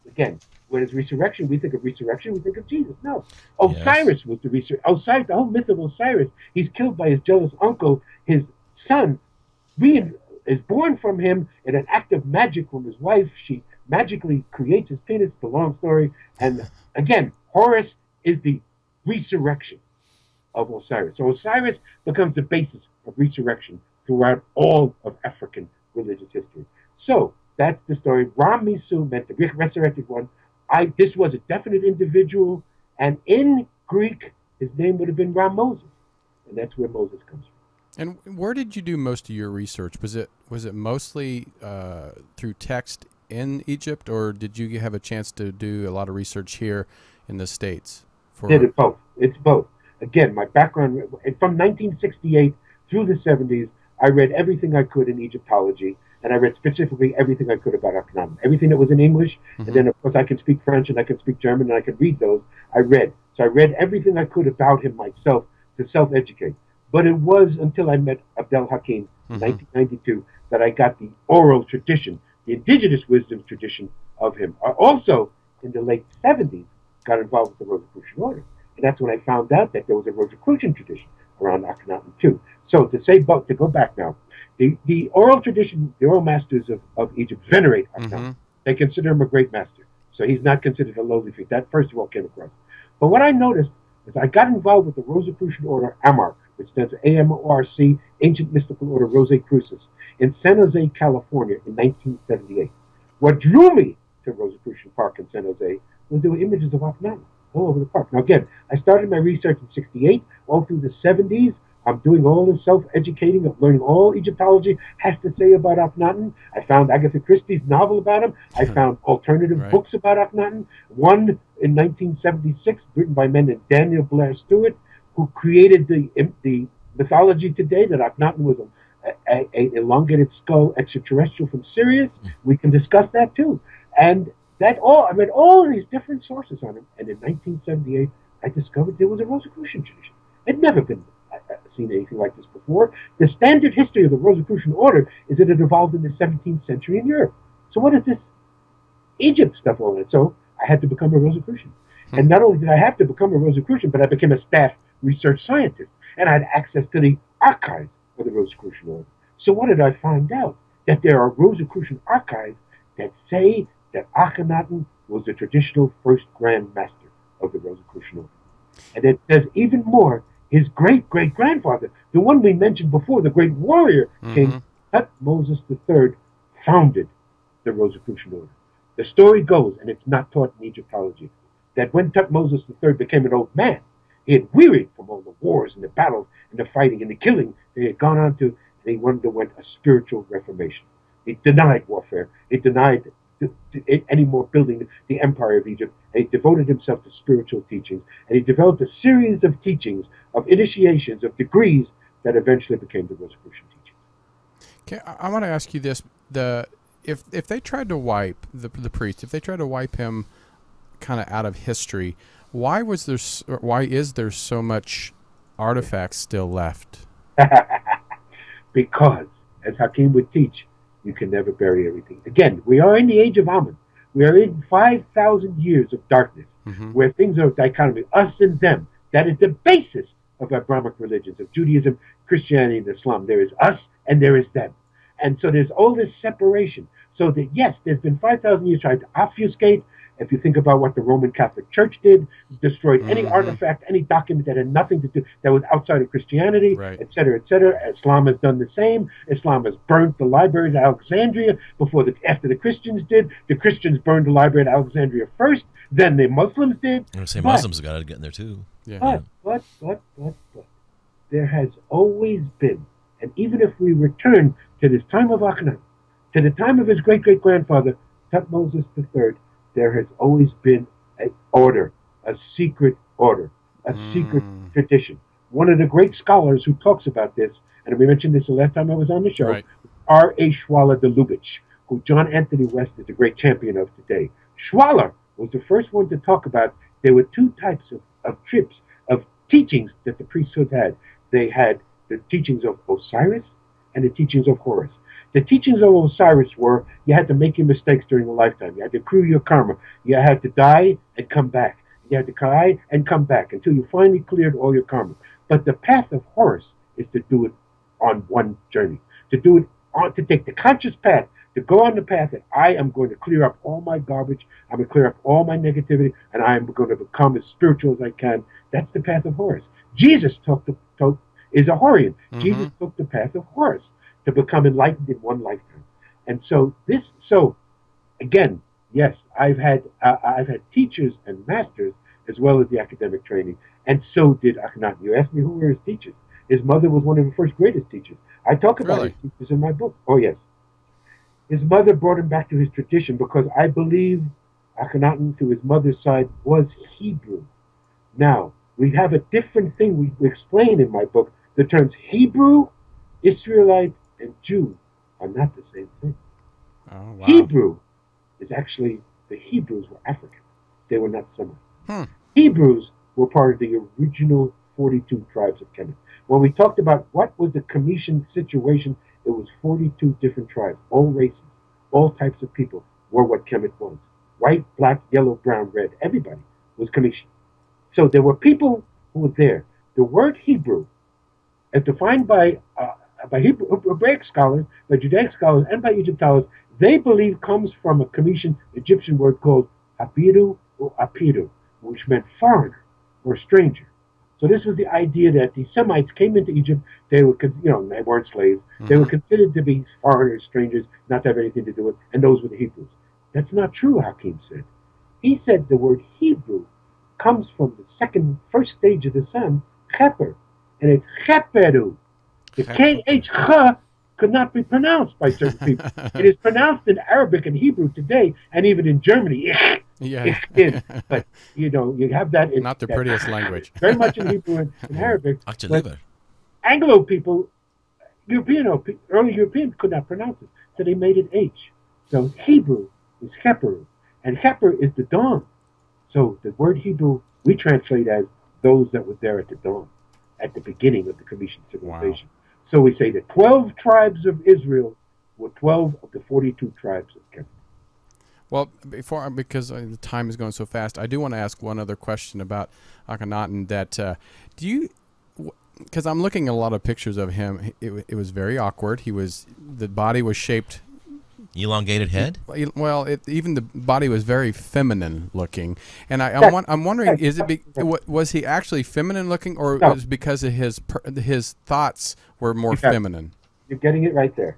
again, when it's resurrection, we think of resurrection, we think of Jesus. No. Osiris was the resurrection. Osiris, the whole myth of Osiris, he's killed by his jealous uncle. His son is born from him in an act of magic from his wife. She magically creates his penis. It's a long story. And again, Horus is the resurrection of Osiris. So Osiris becomes the basis of resurrection throughout all of African religious history. So that's the story. Ra Misu meant the resurrected one. This was a definite individual, and in Greek, his name would have been Ra Moses, and that's where Moses comes from. And where did you do most of your research? Was it mostly through text in Egypt, or did you have a chance to do a lot of research here in the States? Did it both. It's both. Again, my background, from 1968 through the 70s, I read everything I could in Egyptology, and I read specifically everything I could about Akhenaten. Everything that was in English, and then, of course, I can speak French, and I can speak German, and I can read those. I read. So I read everything I could about him myself to self-educate. But it was until I met Abdel Hakim in 1992 that I got the oral tradition, the indigenous wisdom tradition of him. I also, in the late 70s, got involved with the Rosicrucian order. And that's when I found out that there was a Rosicrucian tradition around Akhenaten, too. So to go back now, the oral tradition, the oral masters of Egypt venerate Akhenaten. They consider him a great master. So he's not considered a lowly figure. That, first of all, came across. But what I noticed is I got involved with the Rosicrucian order, AMARC, which stands for AMORC, Ancient Mystical Order Rosicrucis, in San Jose, California, in 1978. What drew me to Rosicrucian Park in San Jose was there were images of Akhenaten all over the park. Now, again, I started my research in 68, all through the 70s. I'm doing all the self-educating of learning all Egyptology has to say about Akhenaten. I found Agatha Christie's novel about him. I found alternative books about Akhenaten. One in 1976, written by men named Daniel Blair Stewart, who created the mythology today that Akhenaten was an elongated skull extraterrestrial from Sirius. We can discuss that too. And I read all of these different sources on him. And in 1978, I discovered there was a Rosicrucian tradition. I'd never been seen anything like this before. The standard history of the Rosicrucian order is that it evolved in the 17th century in Europe. So what is this Egypt stuff all in it? So I had to become a Rosicrucian. And not only did I have to become a Rosicrucian, but I became a staff research scientist. And I had access to the archives of the Rosicrucian order. So what did I find out? That there are Rosicrucian archives that say that Akhenaten was the traditional first Grand Master of the Rosicrucian order. And it says even more, his great-great-grandfather, the one we mentioned before, the great warrior, King Thutmose III, founded the Rosicrucian order. The story goes, and it's not taught in Egyptology, that when Thutmose III became an old man, he had wearied from all the wars and the battles and the fighting and the killing that he had gone on to, and he underwent a spiritual reformation. He denied warfare. He denied any more building the empire of Egypt, and he devoted himself to spiritual teachings, and he developed a series of teachings, of initiations, of degrees that eventually became the Rosicrucian teachings. Okay, I want to ask you this: if they tried to wipe the priest, if they tried to wipe him kind of out of history, why is there so much artifacts still left? Because, as Hakim would teach, you can never bury everything. Again, we are in the age of Amun. We are in 5,000 years of darkness, where things are dichotomy, us and them. That is the basis of Abrahamic religions, of Judaism, Christianity, and Islam. There is us and there is them. And so there's all this separation. So that, yes, there's been 5,000 years trying to obfuscate. If you think about what the Roman Catholic Church did, destroyed any artifact, any document that had nothing to do, that was outside of Christianity, Right. et cetera, et cetera. Islam has done the same. Islam has burnt the libraries at Alexandria after the Christians did. The Christians burned the library at Alexandria first, then the Muslims did. I would say Muslims have got to get in there too. Yeah. But, there has always been, and even if we return to this time of Akhenaten, to the time of his great-great-grandfather, Tutmosis III, there has always been an order, a secret order, a secret tradition. One of the great scholars who talks about this, and we mentioned this the last time I was on the show, Right. R.A. Schwaller de Lubitsch, who John Anthony West is a great champion of today. Schwaller was the first one to talk about there were two types of teachings that the priesthood had. They had the teachings of Osiris and the teachings of Horus. The teachings of Osiris were you had to make your mistakes during a lifetime. You had to accrue your karma. You had to die and come back. You had to die and come back until you finally cleared all your karma. But the path of Horus is to do it on one journey, to take the conscious path, to go on the path that I am going to clear up all my garbage, I'm going to clear up all my negativity, and I am going to become as spiritual as I can. That's the path of Horus. Jesus is a Horian. Jesus took the path of Horus to become enlightened in one lifetime. And so again, yes, I've had teachers and masters as well as the academic training, and so did Akhenaten. You asked me who were his teachers. His mother was one of the first greatest teachers. I talk about his teachers in my book. Oh, yes. His mother brought him back to his tradition because I believe Akhenaten, to his mother's side, was Hebrew. Now, we have a different thing we explain in my book. The terms Hebrew, Israelite, and Jew are not the same thing. Oh, wow. Hebrew is actually, the Hebrews were African. They were not Semites. Hebrews were part of the original 42 tribes of Kemet. When we talked about what was the Comitian situation, it was 42 different tribes, all races, all types of people were what Kemet was. White, black, yellow, brown, red, everybody was Comitian. So there were people who were there. The word Hebrew, as defined by Hebraic scholars, by Judaic scholars, and by Egyptologists, they believe comes from a Comitian Egyptian word called Abiru or Apiru, which meant foreigner or stranger. So this was the idea that the Semites came into Egypt. They were, they weren't slaves. They were considered to be foreigners, strangers, not to have anything to do with, and those were the Hebrews. That's not true, Hakim said. He said the word Hebrew comes from the first stage of the sun, Cheper, and it's Cheperu. The K-H-Ch could not be pronounced by certain people. It is pronounced in Arabic and Hebrew today, and even in Germany, but you have that in not the prettiest language. Very much in Hebrew and in Arabic. But Anglo people, early Europeans could not pronounce it, so they made it H. So Hebrew is Cheperu, and Cheper is the dawn. So the word Hebrew we translate as those that were there at the dawn, at the beginning of the Comitian civilization. Wow. So we say the 12 tribes of Israel were 12 of the 42 tribes of Kemet. Well, because the time is going so fast, I do want to ask one other question about Akhenaten. That because I'm looking at a lot of pictures of him, it was very awkward. The body was shaped. Elongated head? Well, even the body was very feminine looking, and I'm wondering, was he actually feminine looking, or was it because of his thoughts were more feminine? You're getting it right there.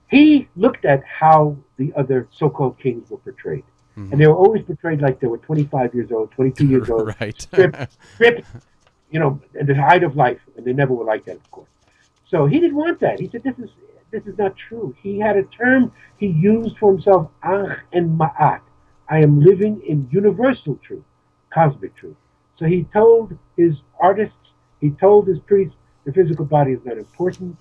He looked at how the other so-called kings were portrayed, and they were always portrayed like they were 25 years old, 22 years old, right? stripped, at the height of life, and they never were like that, of course. So he didn't want that. He said, this is not true. He had a term he used for himself, Ach and Ma'at. I am living in universal truth, cosmic truth. So he told his artists, he told his priests, the physical body is not important.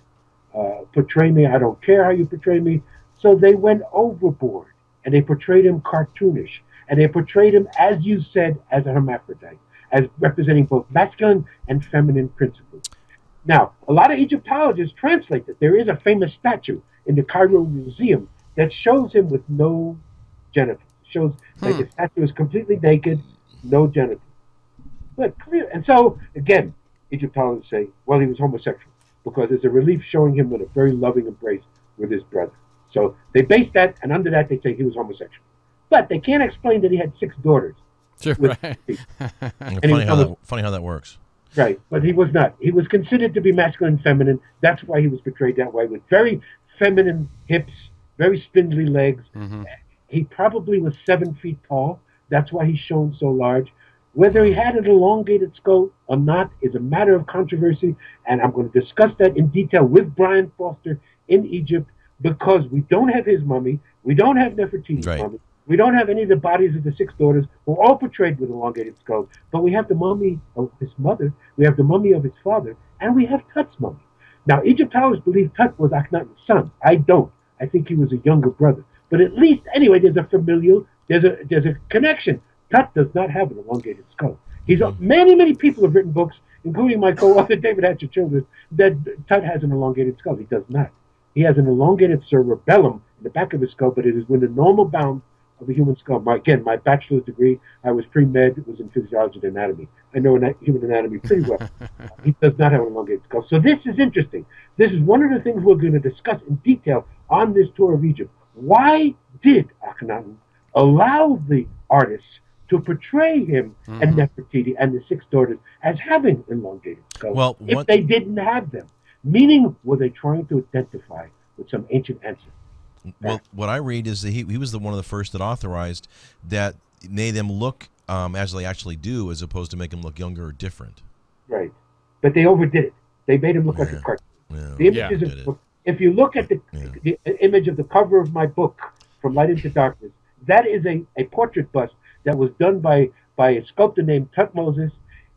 Portray me, I don't care how you portray me. So they went overboard, and they portrayed him cartoonish. And they portrayed him, as you said, as a hermaphrodite, as representing both masculine and feminine principles. Now, a lot of Egyptologists translate that. There is a famous statue in the Cairo Museum that shows him with no genitals. It shows that the statue is completely naked, no genitals. But clear. And so, again, Egyptologists say, well, he was homosexual because there's a relief showing him in a very loving embrace with his brother. So they base that, and under that they say he was homosexual. But they can't explain that he had 6 daughters. Sure, right. Funny how that works. Right, but he was not. He was considered to be masculine and feminine. That's why he was portrayed that way, with very feminine hips, very spindly legs. Mm-hmm. He probably was 7 feet tall. That's why he's shown so large. Whether he had an elongated skull or not is a matter of controversy, and I'm going to discuss that in detail with Brian Foster in Egypt, because we don't have his mummy, we don't have Nefertiti's mummy, we don't have any of the bodies of the 6 daughters, who are all portrayed with elongated skulls, but we have the mummy of his mother, we have the mummy of his father, and we have Tut's mummy. Now, Egyptologists believe Tut was Akhenaten's son. I don't. I think he was a younger brother. But at least, anyway, there's a familial, there's a connection. Tut does not have an elongated skull. Many people have written books, including my co-author David Hatcher Childress, that Tut has an elongated skull. He does not. He has an elongated cerebellum in the back of his skull, but it is within the normal bounds of the human skull. My bachelor's degree, I was pre-med, it was in physiology and anatomy. I know human anatomy pretty well. He does not have an elongated skull. So this is interesting. This is one of the things we're going to discuss in detail on this tour of Egypt. Why did Akhenaten allow the artists to portray him and Nefertiti and the 6 daughters as having elongated skulls if they didn't have them? Meaning, were they trying to identify with some ancient ancestor? Well, what I read is that he was one of the first that authorized that made them look as they actually do, as opposed to make them look younger or different. Right. But they overdid it. They made him look like a cartoon. Yeah. The images if you look at the image of the cover of my book, From Light into Darkness, that is a portrait bust that was done by a sculptor named Tutmosis.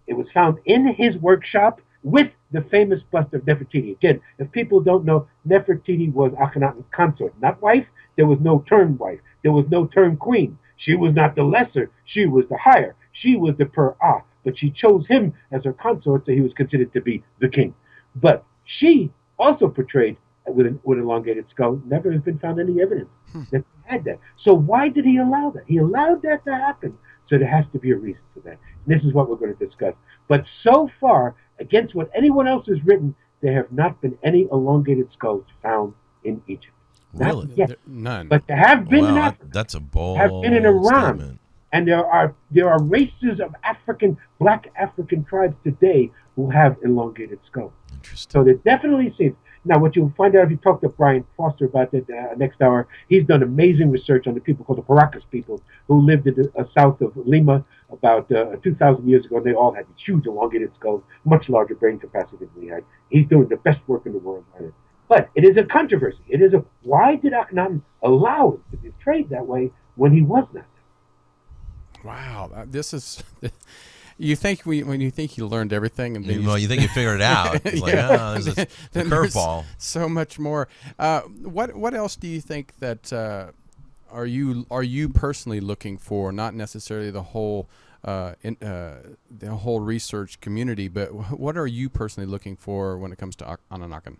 It was found in his workshop with the famous bust of Nefertiti. Again, if people don't know, Nefertiti was Akhenaten's consort, not wife. There was no term wife. There was no term queen. She was not the lesser. She was the higher. She was the per-ah. But she chose him as her consort, so he was considered to be the king. But she also portrayed with an elongated skull. Never has been found any evidence that he had that. So why did he allow that? He allowed that to happen. So there has to be a reason for that. And this is what we're going to discuss. But so far, against what anyone else has written, there have not been any elongated skulls found in Egypt. Really? Not yet. None. But there have been in Africa. That's a bold have been in Iran. statement. And there are races of black African tribes today who have elongated skulls. Interesting. So there definitely seems. Now, what you'll find out if you talk to Brian Foster about that next hour, he's done amazing research on the people called the Paracas people who lived in the south of Lima about 2,000 years ago. They all had huge elongated skulls, much larger brain capacity than we had. He's doing the best work in the world on it. But it is a controversy. Why did Akhenaten allow it to be portrayed that way when he was not? Wow, this is. You think when you think you learned everything, and then you think you figured it out. It's like, there's a curveball. So much more. What else do you think that are you personally looking for? Not necessarily the whole research community, but what are you personally looking for when it comes to Akhenaten?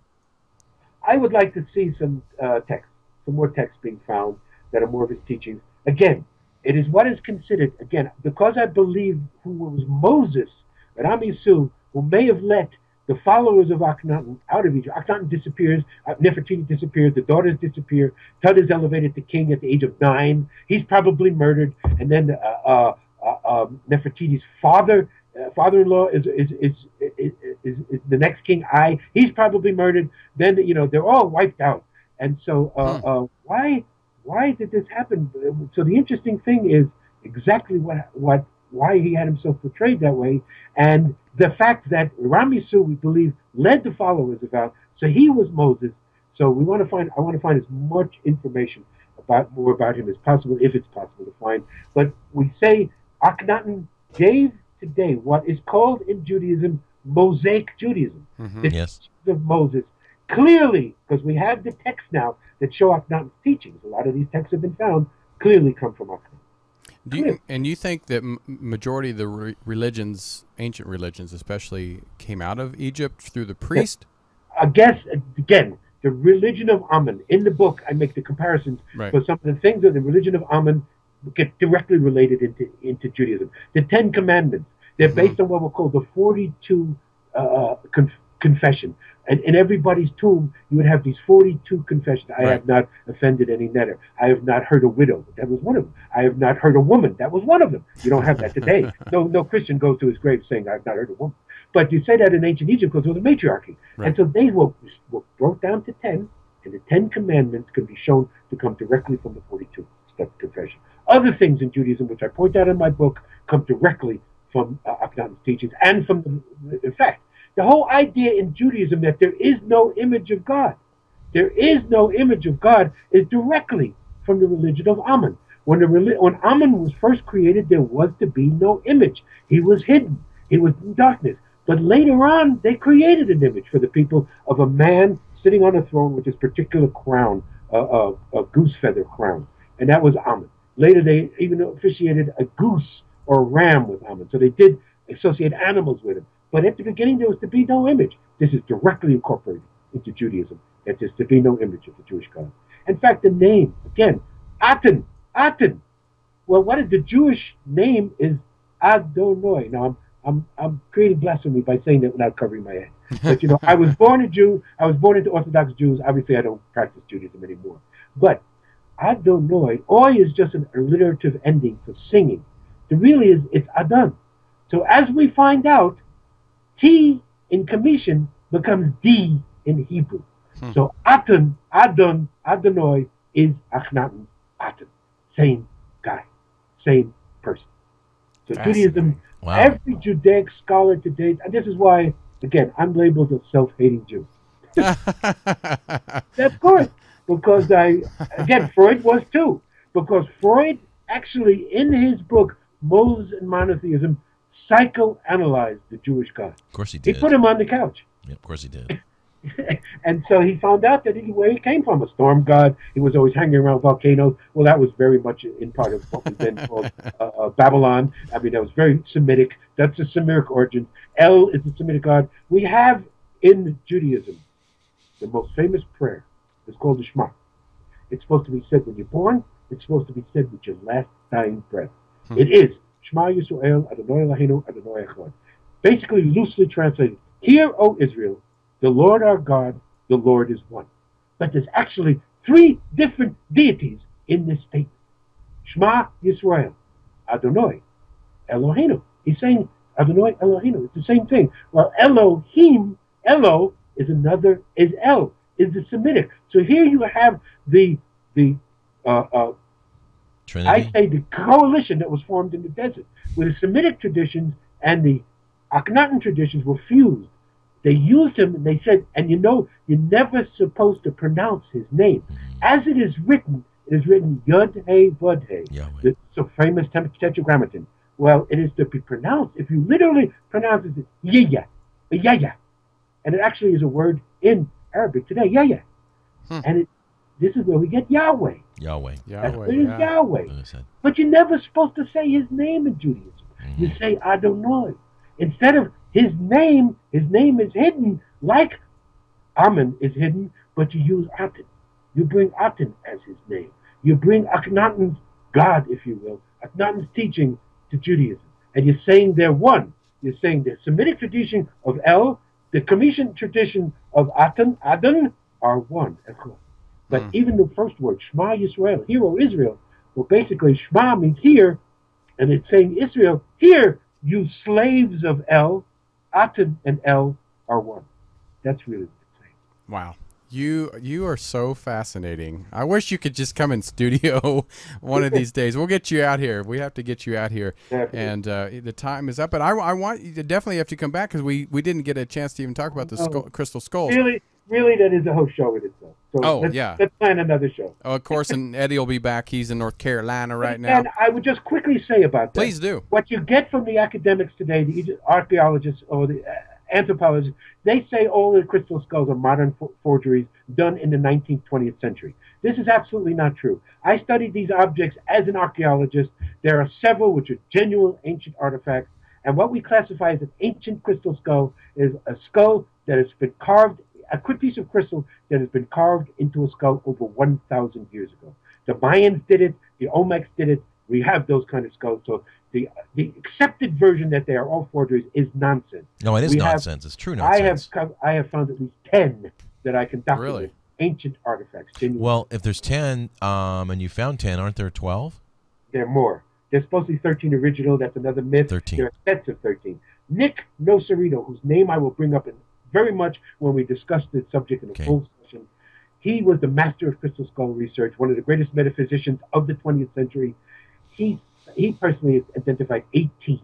I would like to see some more texts being found that are more of his teachings. Again, it is what is considered, again, because I believe who was Moses, Ramisu, who may have let the followers of Akhenaten out of Egypt. Akhenaten disappears, Nefertiti disappears, the daughters disappear, Tut is elevated to king at the age of 9. He's probably murdered, and then Nefertiti's father-in-law is the next king, he's probably murdered. Then, they're all wiped out. And so why did this happen? So the interesting thing is exactly why he had himself portrayed that way, and the fact that Ramisu, we believe, led the followers about. So he was Moses. So I want to find as much information more about him as possible, if it's possible to find. But we say Akhenaten gave today what is called in Judaism Mosaic Judaism, the teachings of Moses. Clearly, because we have the texts now that show Akhenaten's teachings. A lot of these texts have been found, clearly come from Akhenaten. And you think that majority of the religions, ancient religions especially, came out of Egypt through the priest? I guess, again, the religion of Amun. In the book, I make the comparisons for some of the things of the religion of Amun get directly related into Judaism. The 10 Commandments, they're based on what we'll call the 42 confession. And in everybody's tomb, you would have these 42 confessions. I Right. have not offended any netter. I have not hurt a widow. That was one of them. I have not hurt a woman. That was one of them. You don't have that today. No Christian goes to his grave saying, I've not hurt a woman. But you say that in ancient Egypt because it was a matriarchy. Right. And so they were broke down to 10, and the 10 commandments can be shown to come directly from the 42-step confession. Other things in Judaism, which I point out in my book, come directly from Akhenaten's teachings and from the fact. The whole idea in Judaism that there is no image of God, there is no image of God, is directly from the religion of Amun. When Amun was first created, there was to be no image. He was hidden. He was in darkness. But later on, they created an image for the people of a man sitting on a throne with this particular crown, a goose feather crown. And that was Amun. Later, they even officiated a goose or a ram with Amun. So they did associate animals with him. But at the beginning, there was to be no image. This is directly incorporated into Judaism, that there's to be no image of the Jewish God. In fact, the name, again, Aten. Well, what is the Jewish name is Adonai. Now, I'm creating blasphemy by saying that without covering my head. But, I was born a Jew. I was born into Orthodox Jews. Obviously, I don't practice Judaism anymore. But Adonai, Oi is just an alliterative ending for singing. The really is, it's Adon. So as we find out, T in Commission becomes D in Hebrew. So Adonai is Akhenaten Aten. Same guy, same person. So Judaism, Wow. every Judaic scholar to date, and this is why, again, I'm labeled a self-hating Jew. Of course, because Freud was too. Because Freud actually, in his book, Moses and Monotheism, psychoanalyzed the Jewish God. Of course he did. He put him on the couch. Yeah, of course he did. And so he found out that where he came from, a storm god. He was always hanging around volcanoes. Well, that was very much in part of what was then called Babylon. I mean, that was very Semitic. That's the Semitic origin. El is the Semitic god. We have in Judaism the most famous prayer. It's called the Shema. It's supposed to be said when you're born. It's supposed to be said with your last dying breath. It is Shema Yisrael, Adonai Eloheinu, Adonai Echad. Basically, loosely translated, hear, O Israel, the Lord our God, the Lord is one. But there's actually 3 different deities in this statement. Shema Yisrael, Adonai Eloheinu. He's saying Adonai Eloheinu. It's the same thing. Well, Elohim, Elo is El, is the Semitic. So here you have the Trinity? I say the coalition that was formed in the desert, where the Semitic traditions and the Akhenaten traditions were fused. They used him, and they said, and you're never supposed to pronounce his name. As it is written Yod He Vod He, the so famous Tetragrammaton. Well, it is to be pronounced. If you literally pronounce it, Yaya, and it actually is a word in Arabic today, Yaya, and this is where we get Yahweh. Yahweh. It is Yahweh. But you're never supposed to say his name in Judaism. You say Adonai. Instead of his name is hidden, like Amun is hidden, but you use Aten. You bring Aten as his name. You bring Akhenaten's God, if you will, Akhenaten's teaching to Judaism. And you're saying they're one. You're saying the Semitic tradition of El, the Commission tradition of Adon are one. But even the first word, Shema Yisrael, hear, O Israel, well, basically Shema means hear, and it's saying Israel, hear, you slaves of El, Aten and El are one. That's really what it's saying. Wow. You are so fascinating. I wish you could just come in studio one of these days. We'll get you out here. We have to get you out here. Definitely. And the time is up. And I want you to definitely have to come back because we didn't get a chance to even talk about the crystal skulls. Really, that is a whole show in itself. So let's plan another show. Oh, of course, and Eddie will be back. He's in North Carolina right now. And I would just quickly say about that. Please do. What you get from the academics today, the archaeologists or the anthropologists, they say all the crystal skulls are modern forgeries done in the 19th, 20th century. This is absolutely not true. I studied these objects as an archaeologist. There are several which are genuine ancient artifacts. And what we classify as an ancient crystal skull is a skull that has been carved, a quick piece of crystal that has been carved into a skull over 1,000 years ago. The Mayans did it. The Olmecs did it. We have those kind of skulls. So The accepted version that they are all forgeries is nonsense. No, it is nonsense. It's true nonsense. I have found at least 10 that I can document. Really? Ancient artifacts. Genuine. Well, if there's 10, and you found 10, aren't there 12? There are more. There's supposed to be 13 original. That's another myth. 13. There are sets of 13. Nick Nocerino, whose name I will bring up in very much when we discuss this subject in a full session, he was the master of crystal skull research, one of the greatest metaphysicians of the 20th century. He personally has identified 18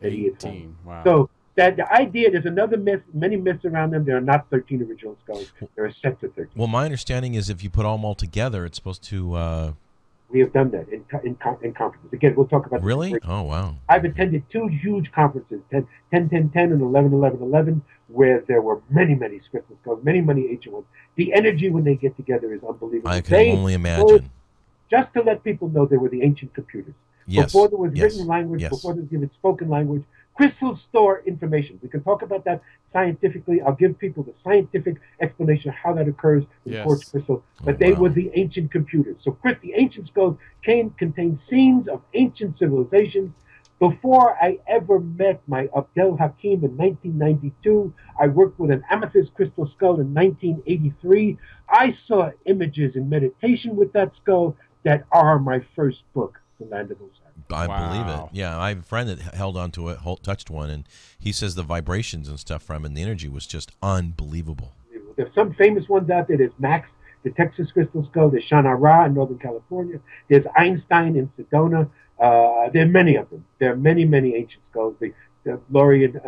that he had found. Wow. So that the idea, there's another myth, many myths around them. There are not 13 original skulls. There are sets of 13. Well, my understanding is if you put them all together, it's supposed to... We have done that in conferences. Again, we'll talk about Really? this. Oh, wow. I've attended 2 huge conferences, 10, 10, 10, 10, and 11, 11, 11, where there were many, many crystal skulls, many, many ancient ones. The energy when they get together is unbelievable. I can only imagine. Just to let people know, they were the ancient computers. Yes. Before there was written language, before there was even spoken language, crystals store information. We can talk about that scientifically. I'll give people the scientific explanation of how that occurs in quartz crystal. But they were the ancient computers. So the ancient skulls contain scenes of ancient civilizations. Before I ever met my Abdel Hakim in 1992, I worked with an amethyst crystal skull in 1983. I saw images in meditation with that skull that are my first book, The Land of Osiris. I believe it. Yeah, I have a friend that held onto it, touched one, and he says the vibrations and stuff from it and the energy was just unbelievable. There's some famous ones out there. There's Max, the Texas crystal skull. There's Shana Ra in Northern California. There's Einstein in Sedona. There are many of them. There are many, many ancient skulls. The Laurie and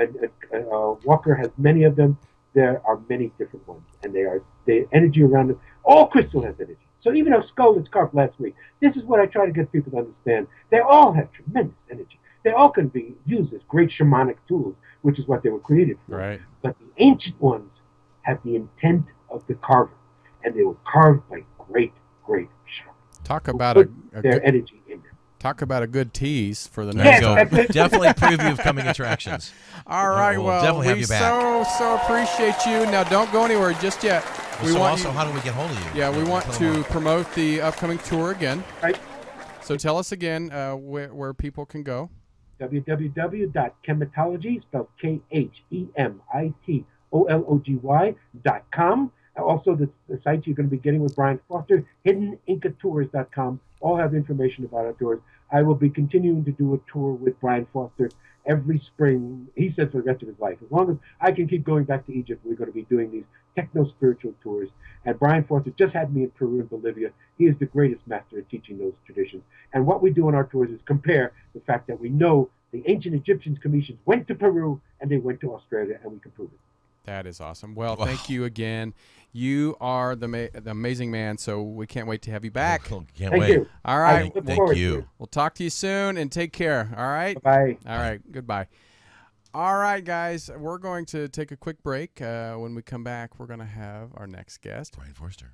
Walker has many of them. There are many different ones, and the energy around them. All crystal has energy. So even a skull that's carved last week, this is what I try to get people to understand. They all have tremendous energy. They all can be used as great shamanic tools, which is what they were created for. Right. But the ancient ones have the intent of the carver, and they were carved by great, great shamans. Talk about their energy in them. Talk about a good tease for the next next go. Definitely preview of coming attractions. All right, we'll definitely have you back. so appreciate you. Now, don't go anywhere just yet. How do we get hold of you? Yeah, we want to promote the upcoming tour again. Right. So tell us again where people can go. www.chematology, spelled KHEMITOLOGY.com. Also, the site you're going to be getting with Brian Foster, hiddenincatours.com. All have information about our tours. I will be continuing to do a tour with Brian Foster every spring. He says for the rest of his life. As long as I can keep going back to Egypt, we're going to be doing these techno-spiritual tours. And Brian Foster just had me in Peru and Bolivia. He is the greatest master at teaching those traditions. And what we do on our tours is compare the fact that we know the ancient Egyptians commissions went to Peru and they went to Australia, and we can prove it. That is awesome. Well, thank you again. You are the amazing man, so we can't wait to have you back. Can't wait. You. All right. Thank you. We'll talk to you soon, and take care. All right? Bye. All right. Goodbye. All right, guys. We're going to take a quick break. When we come back, we're going to have our next guest,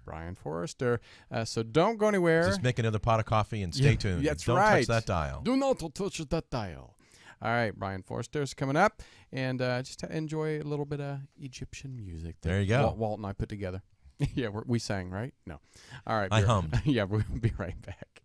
Brian Forrester. So don't go anywhere. Just make another pot of coffee and stay tuned. That's Don't touch that dial. Do not touch that dial. All right, Brian Forrester is coming up, and just to enjoy a little bit of Egyptian music. There you go. Walt and I put together. Yeah, we sang, right? No. All right. I hummed. Yeah, we'll be right back.